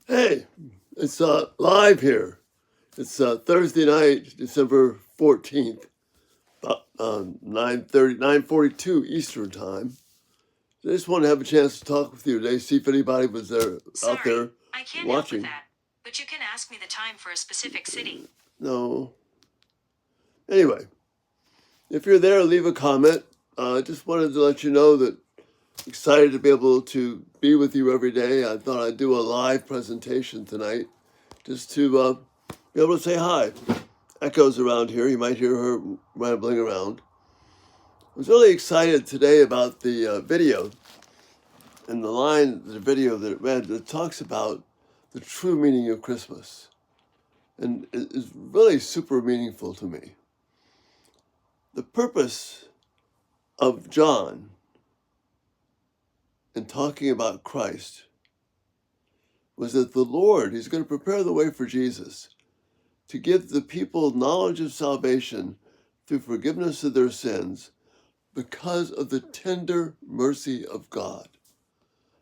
Hey, it's live here. It's Thursday night, December 14th, about 9:42 Eastern Time. I just wanted to have a chance to talk with you today, see if anybody was there out there I can't help with watching. that, but you can ask me the time for a specific city. No. Anyway, if you're there, leave a comment. Just wanted to let you know that excited to be able to be with you every day. I thought I'd do a live presentation tonight just to be able to say hi. Echoes around here. You might hear her rambling around. I was really excited today about the video and the video that it read that talks about the true meaning of Christmas. And it is really super meaningful to me. The purpose of John in talking about Christ was that the Lord, he's going to prepare the way for Jesus to give the people knowledge of salvation through forgiveness of their sins because of the tender mercy of God.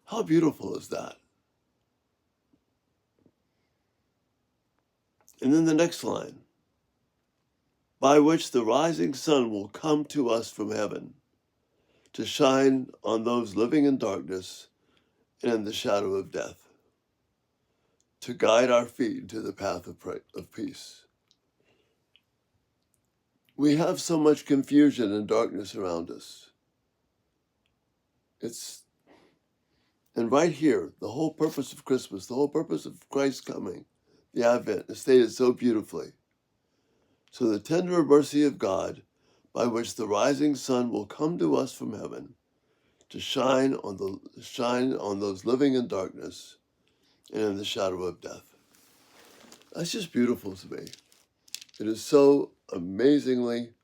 How beautiful is that? And then the next line, by which the rising sun will come to us from heaven to shine on those living in darkness and in the shadow of death, to guide our feet into the path of peace. We have so much confusion and darkness around us. And right here, the whole purpose of Christmas, the whole purpose of Christ coming, the Advent, is stated so beautifully. So the tender mercy of God, by which the rising sun will come to us from heaven, to shine on those living in darkness and in the shadow of death. That's just beautiful to me. It is so amazingly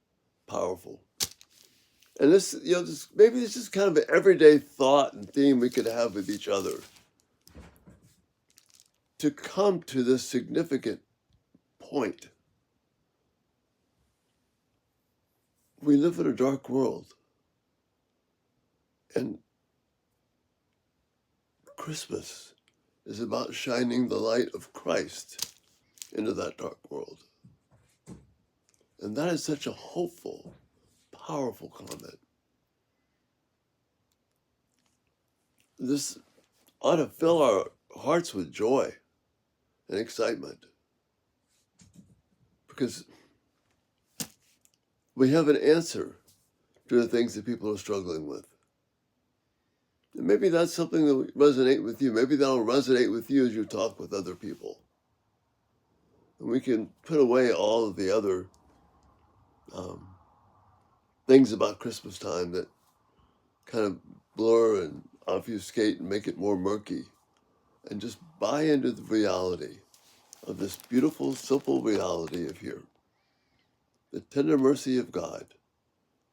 powerful. And this, maybe this is kind of an everyday thought and theme we could have with each other. To come to this significant point. We live in a dark world. And Christmas is about shining the light of Christ into that dark world. And that is such a hopeful, powerful comment. This ought to fill our hearts with joy and excitement because we have an answer to the things that people are struggling with. And maybe that's something that will resonate with you. Maybe that'll resonate with you as you talk with other people. And we can put away all of the other things about Christmas time that kind of blur and obfuscate and make it more murky, and just buy into the reality of this beautiful, simple reality of here. The tender mercy of God.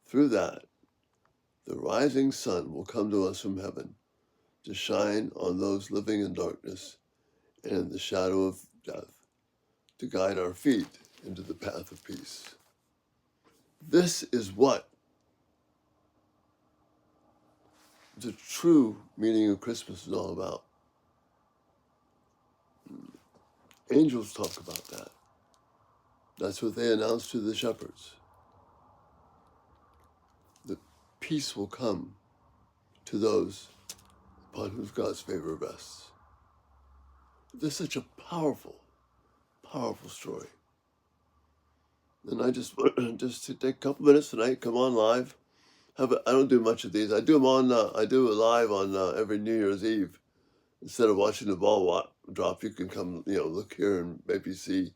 Through that, the rising sun will come to us from heaven to shine on those living in darkness and in the shadow of death, to guide our feet into the path of peace. This is what the true meaning of Christmas is all about. Angels talk about that. That's what they announced to the shepherds. The peace will come to those upon whom God's favor rests. This is such a powerful, powerful story. And I just to take a couple minutes tonight, come on live. I don't do much of these. I do them on. I do it live on every New Year's Eve. Instead of watching the ball drop, you can come, look here and maybe see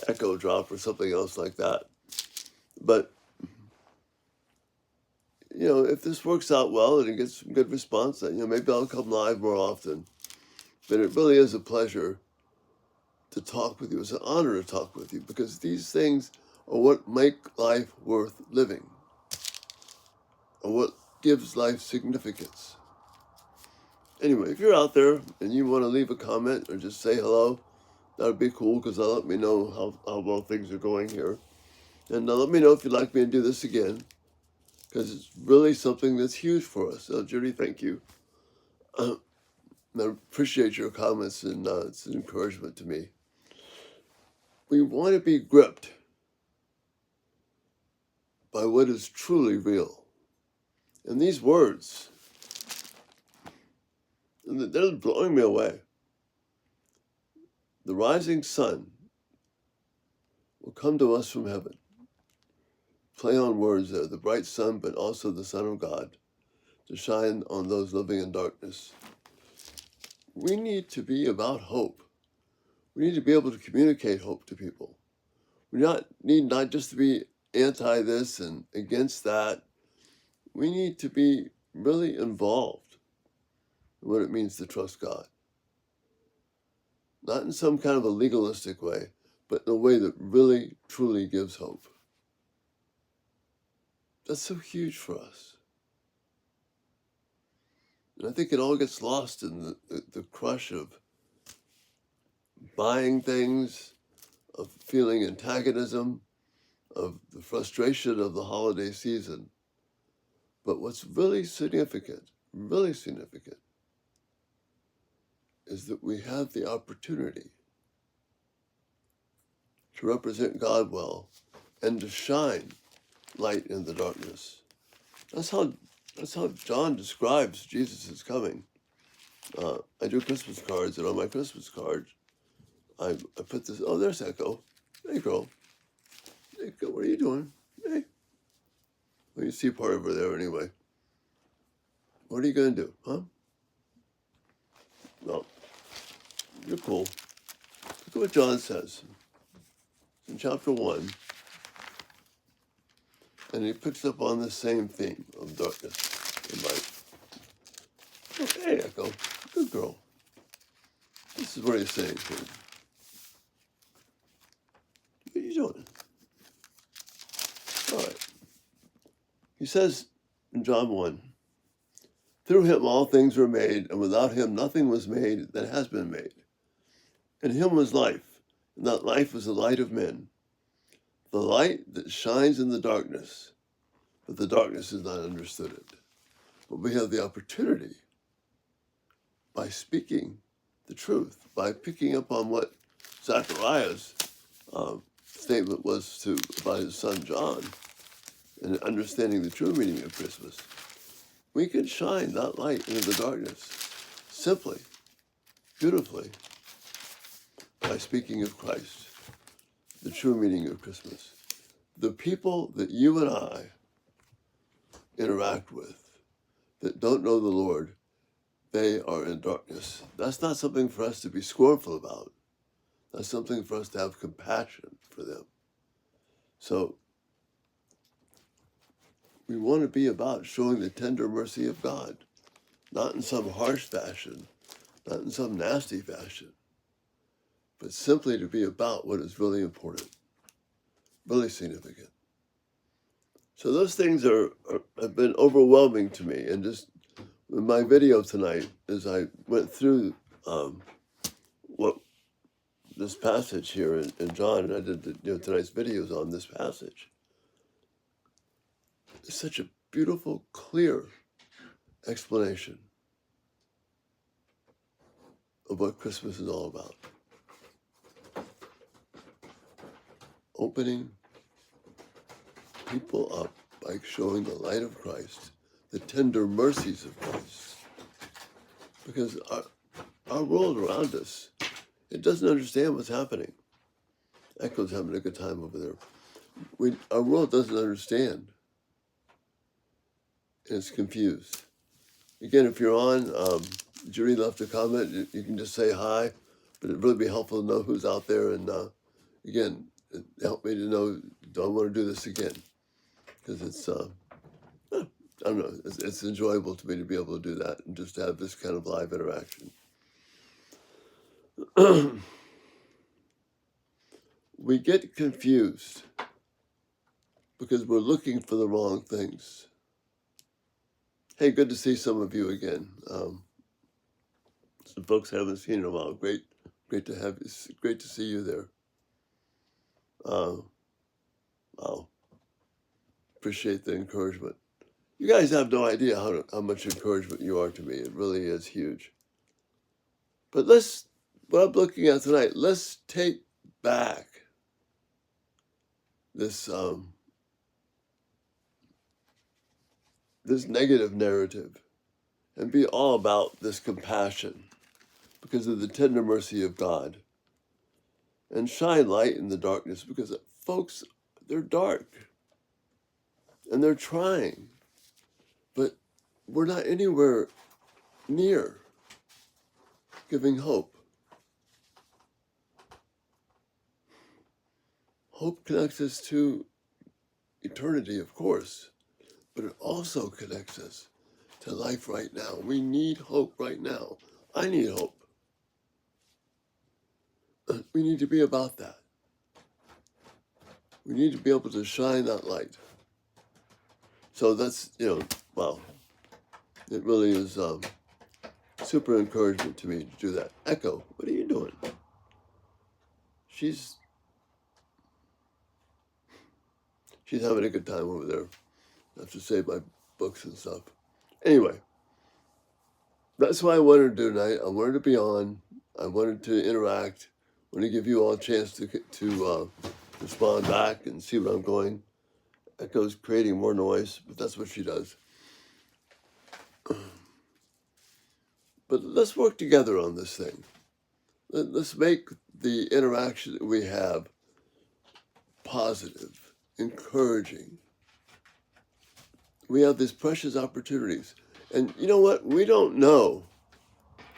echo drop or something else like that. But if this works out well and it gets some good response, then maybe I'll come live more often. But it really is a pleasure to talk with you. It's an honor to talk with you because these things are what make life worth living, or what gives life significance. Anyway, if you're out there and you want to leave a comment or just say hello, that would be cool because that'll let me know how well things are going here. And let me know if you'd like me to do this again because it's really something that's huge for us. So, Judy, thank you. And I appreciate your comments, and it's an encouragement to me. We want to be gripped by what is truly real. And these words, they're blowing me away. The rising sun will come to us from heaven. Play on words there, the bright sun, but also the Son of God, to shine on those living in darkness. We need to be about hope. We need to be able to communicate hope to people. We need not just to be anti this and against that. We need to be really involved in what it means to trust God. Not in some kind of a legalistic way, but in a way that really, truly gives hope. That's so huge for us. And I think it all gets lost in the crush of buying things, of feeling antagonism, of the frustration of the holiday season. But what's really significant, is that we have the opportunity to represent God well and to shine light in the darkness. That's how John describes Jesus' coming. I do Christmas cards, and on my Christmas card, I put this. Oh, there's Echo. Hey, girl. Hey, what are you doing? Hey. Well, you see part of her there anyway. What are you going to do, huh? Well, you're cool. Look at what John says in chapter 1. And he picks up on the same theme of darkness and light. Oh, hey, Echo. Good girl. This is what he's saying to him. What are you doing? All right. He says in John 1, through him all things were made, and without him nothing was made that has been made. In him was life, and that life was the light of men. The light that shines in the darkness, but the darkness has not understood it. But we have the opportunity, by speaking the truth, by picking up on what Zechariah's statement was about his son John, and understanding the true meaning of Christmas, we can shine that light into the darkness simply, beautifully, by speaking of Christ, the true meaning of Christmas. The people that you and I interact with that don't know the Lord, they are in darkness. That's not something for us to be scornful about. That's something for us to have compassion for them. So we want to be about showing the tender mercy of God, not in some harsh fashion, not in some nasty fashion, but simply to be about what is really important, really significant. So those things have been overwhelming to me. And just in my video tonight, as I went through what this passage here in John, and I did tonight's videos on this passage, it's such a beautiful, clear explanation of what Christmas is all about. Opening people up by showing the light of Christ, the tender mercies of Christ. Because our world around us, it doesn't understand what's happening. Echo's having a good time over there. Our world doesn't understand. And it's confused. Again, if you're on, Judy left a comment, you can just say hi, but it'd really be helpful to know who's out there. And again, it helped me to know, do I want to do this again? Because it's, I don't know, it's enjoyable to me to be able to do that and just to have this kind of live interaction. We get confused because we're looking for the wrong things. Hey, good to see some of you again. Some folks I haven't seen in a while. Great to have you. Great to see you there. Wow. Appreciate the encouragement. You guys have no idea how much encouragement you are to me. It really is huge. But what I'm looking at tonight, let's take back this this negative narrative and be all about this compassion because of the tender mercy of God, and shine light in the darkness because folks, they're dark and they're trying, but we're not anywhere near giving hope. Hope connects us to eternity, of course, but it also connects us to life right now. We need hope right now. I need hope. We need to be about that. We need to be able to shine that light. So that's, wow, it really is super encouragement to me to do that. Echo, what are you doing? She's having a good time over there. I have to save my books and stuff. Anyway, that's what I wanted to do tonight. I wanted to be on. I wanted to interact. I want to give you all a chance to respond back and see where I'm going. Echo's creating more noise, but that's what she does. But let's work together on this thing. Let's make the interaction that we have positive, encouraging. We have these precious opportunities. And you know what? We don't know.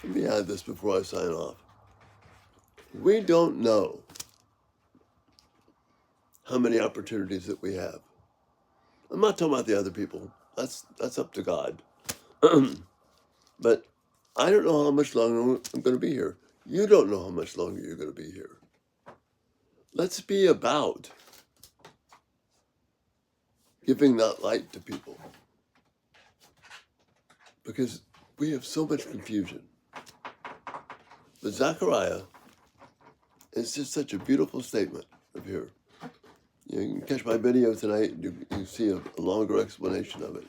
Let me add this before I sign off. We don't know how many opportunities that we have. I'm not talking about the other people. That's up to God. But I don't know how much longer I'm going to be here. You don't know how much longer you're going to be here. Let's be about giving that light to people. Because we have so much confusion. But Zechariah is just such a beautiful statement of here. You can catch my video tonight and you see a longer explanation of it.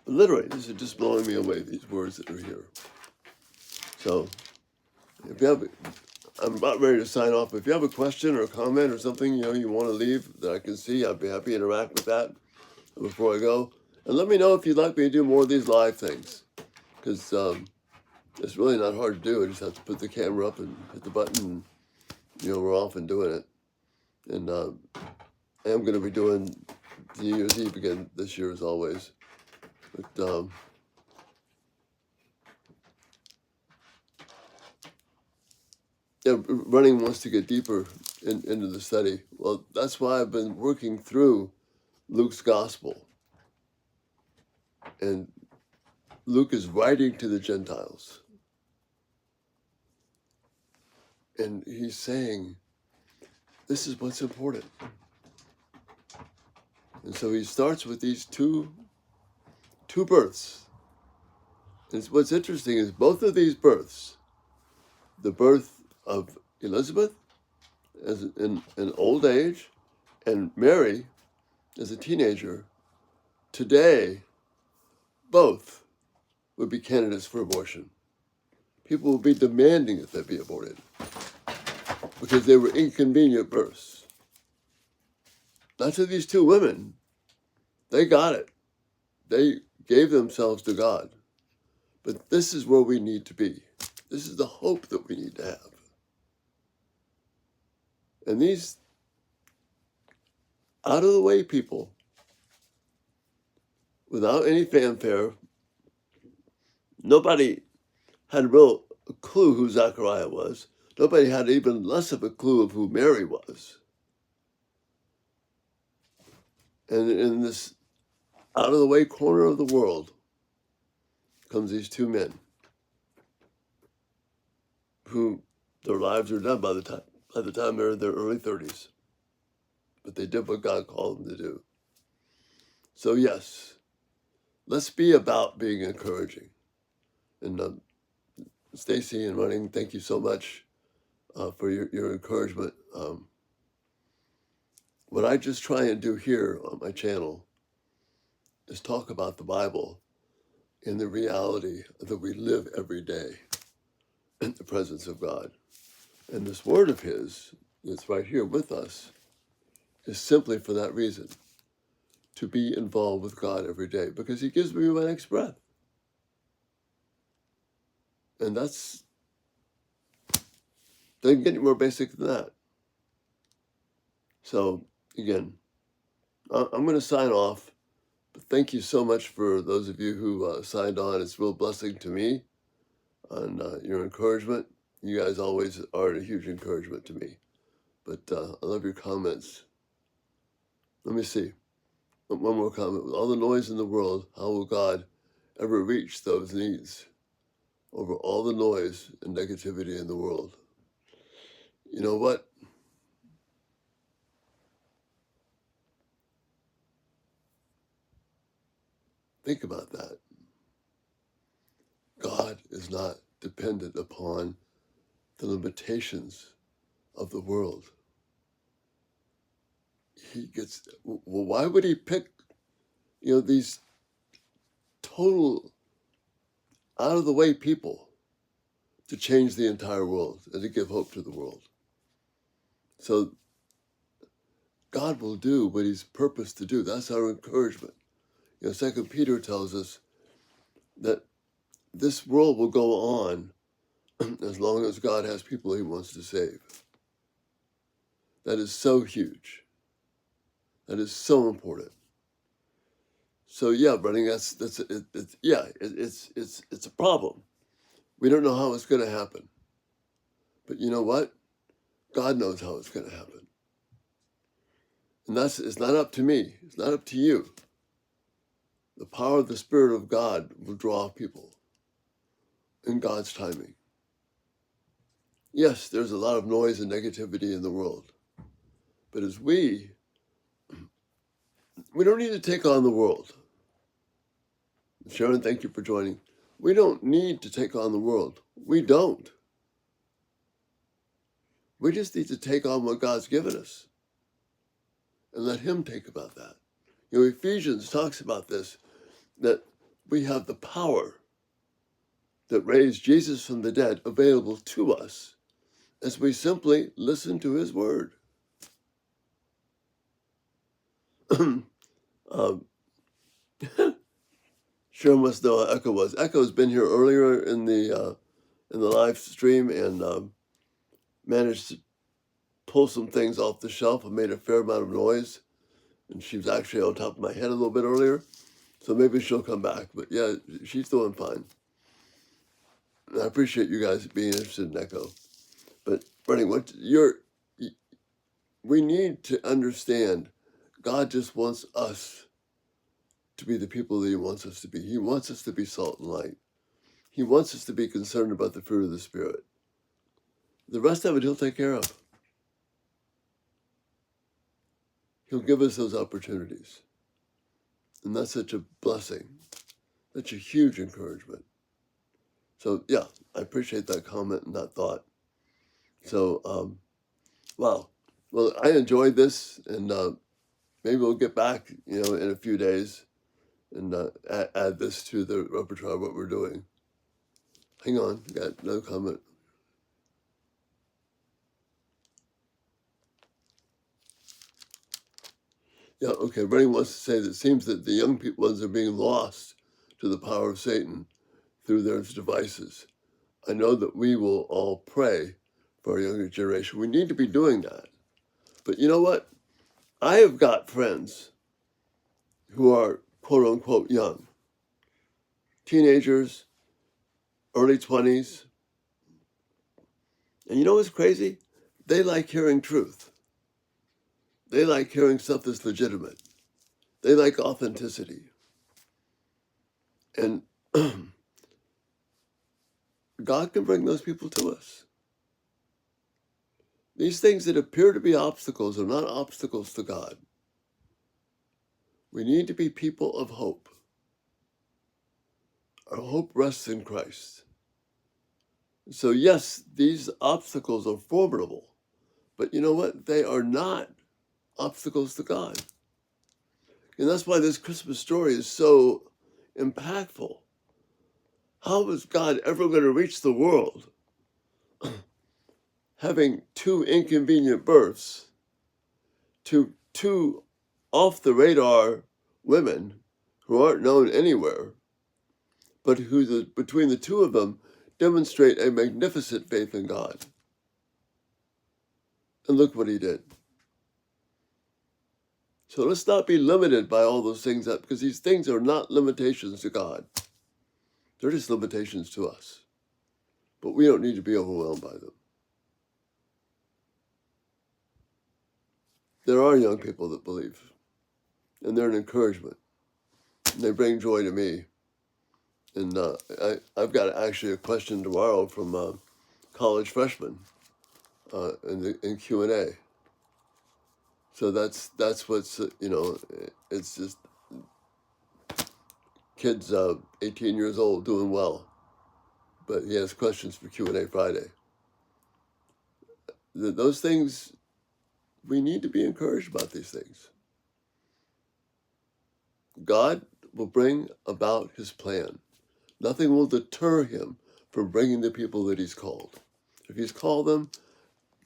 But literally, this is just blowing me away, these words that are here. So, if you have, I'm about ready to sign off. If you have a question or a comment or something, you want to leave that I can see, I'd be happy to interact with that before I go. And let me know if you'd like me to do more of these live things. Because it's really not hard to do. I just have to put the camera up and hit the button and, we're off and doing it. And I am going to be doing New Year's Eve again this year as always. But running wants to get deeper into the study. Well, that's why I've been working through Luke's gospel. And Luke is writing to the Gentiles. And he's saying, this is what's important. And so he starts with these two births. And what's interesting is both of these births, the birth of Elizabeth as in old age and Mary as a teenager, today both would be candidates for abortion. People would be demanding that they be aborted because they were inconvenient births. Not to these two women. They got it. They gave themselves to God. But this is where we need to be. This is the hope that we need to have. And these out-of-the-way people, without any fanfare, nobody had a real clue who Zechariah was. Nobody had even less of a clue of who Mary was. And in this out-of-the-way corner of the world comes these two men who their lives are done by the time they're in their early 30s. But they did what God called them to do. So yes, let's be about being encouraging. And Stacy and Running, thank you so much for your encouragement. What I just try and do here on my channel is talk about the Bible in the reality that we live every day. in the presence of God. And this word of his that's right here with us is simply for that reason, to be involved with God every day, because he gives me my next breath. And that's, doesn't get any more basic than that. So again, I'm going to sign off. But thank you so much for those of you who signed on. It's a real blessing to me and your encouragement. You guys always are a huge encouragement to me. But I love your comments. Let me see. One more comment. With all the noise in the world, how will God ever reach those needs over all the noise and negativity in the world? You know what? Think about that. God is not dependent upon the limitations of the world. He gets, well, why would he pick, these total out of the way people to change the entire world and to give hope to the world? So God will do what he's purposed to do. That's our encouragement. 2 Peter tells us that this world will go on as long as God has people he wants to save. That is so huge. That is so important. So yeah, Brennan, it's a problem. We don't know how it's going to happen, but you know what? God knows how it's going to happen, and it's not up to me. It's not up to you. The power of the Spirit of God will draw people in God's timing. Yes, there's a lot of noise and negativity in the world, but as we don't need to take on the world. Sharon, thank you for joining. We don't need to take on the world. We don't. We just need to take on what God's given us and let him take about that. Ephesians talks about this, that we have the power that raised Jesus from the dead available to us as we simply listen to his word. Sure must know how Echo was. Echo's been here earlier in the live stream and managed to pull some things off the shelf and made a fair amount of noise. And she was actually on top of my head a little bit earlier. So maybe she'll come back. But yeah, she's doing fine. And I appreciate you guys being interested in Echo. But Bernie, we need to understand God just wants us to be the people that he wants us to be. He wants us to be salt and light. He wants us to be concerned about the fruit of the Spirit. The rest of it he'll take care of. He'll give us those opportunities. And that's such a blessing, such a huge encouragement. So yeah, I appreciate that comment and that thought. So, wow. Well, I enjoyed this, and maybe we'll get back, in a few days and add this to the repertoire of what we're doing. Hang on, got no comment. Yeah, okay. Rennie wants to say that it seems that the young ones are being lost to the power of Satan through their devices. I know that we will all pray for our younger generation. We need to be doing that. But you know what? I have got friends who are quote unquote young, teenagers, early 20s. And you know what's crazy? They like hearing truth. They like hearing stuff that's legitimate. They like authenticity. And God can bring those people to us. These things that appear to be obstacles are not obstacles to God. We need to be people of hope. Our hope rests in Christ. So yes, these obstacles are formidable, but you know what? They are not obstacles to God. And that's why this Christmas story is so impactful. How is God ever going to reach the world having 2 inconvenient births to 2 off the radar women who aren't known anywhere, but who between the 2 of them demonstrate a magnificent faith in God. And look what he did. So let's not be limited by all those things, because these things are not limitations to God. They're just limitations to us. But we don't need to be overwhelmed by them. There are young people that believe, and they're an encouragement. And they bring joy to me. And I've got actually a question tomorrow from college freshmen in Q&A. So that's what's, it's just kids 18 years old doing well. But he has questions for Q&A Friday. Those things, we need to be encouraged about these things. God will bring about his plan. Nothing will deter him from bringing the people that he's called. If he's called them,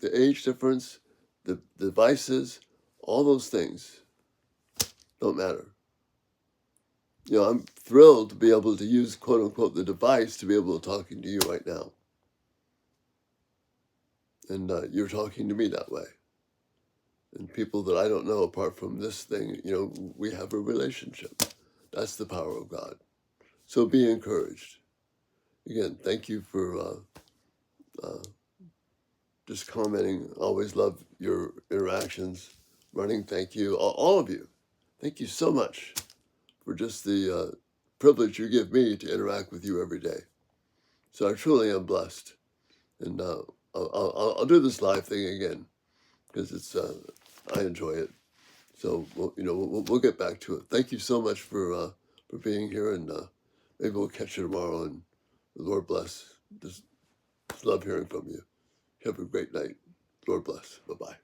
the age difference, the devices, all those things don't matter. I'm thrilled to be able to use, quote unquote, the device to be able to talking to you right now. And you're talking to me that way. And people that I don't know apart from this thing, we have a relationship. That's the power of God. So be encouraged. Again, thank you for just commenting. Always love your interactions. Running, thank you. All of you. Thank you so much for just the privilege you give me to interact with you every day. So I truly am blessed. And I'll do this live thing again because I enjoy it. So we'll get back to it. Thank you so much for being here, and maybe we'll catch you tomorrow. And the Lord bless. Just love hearing from you. Have a great night. Lord bless. Bye-bye.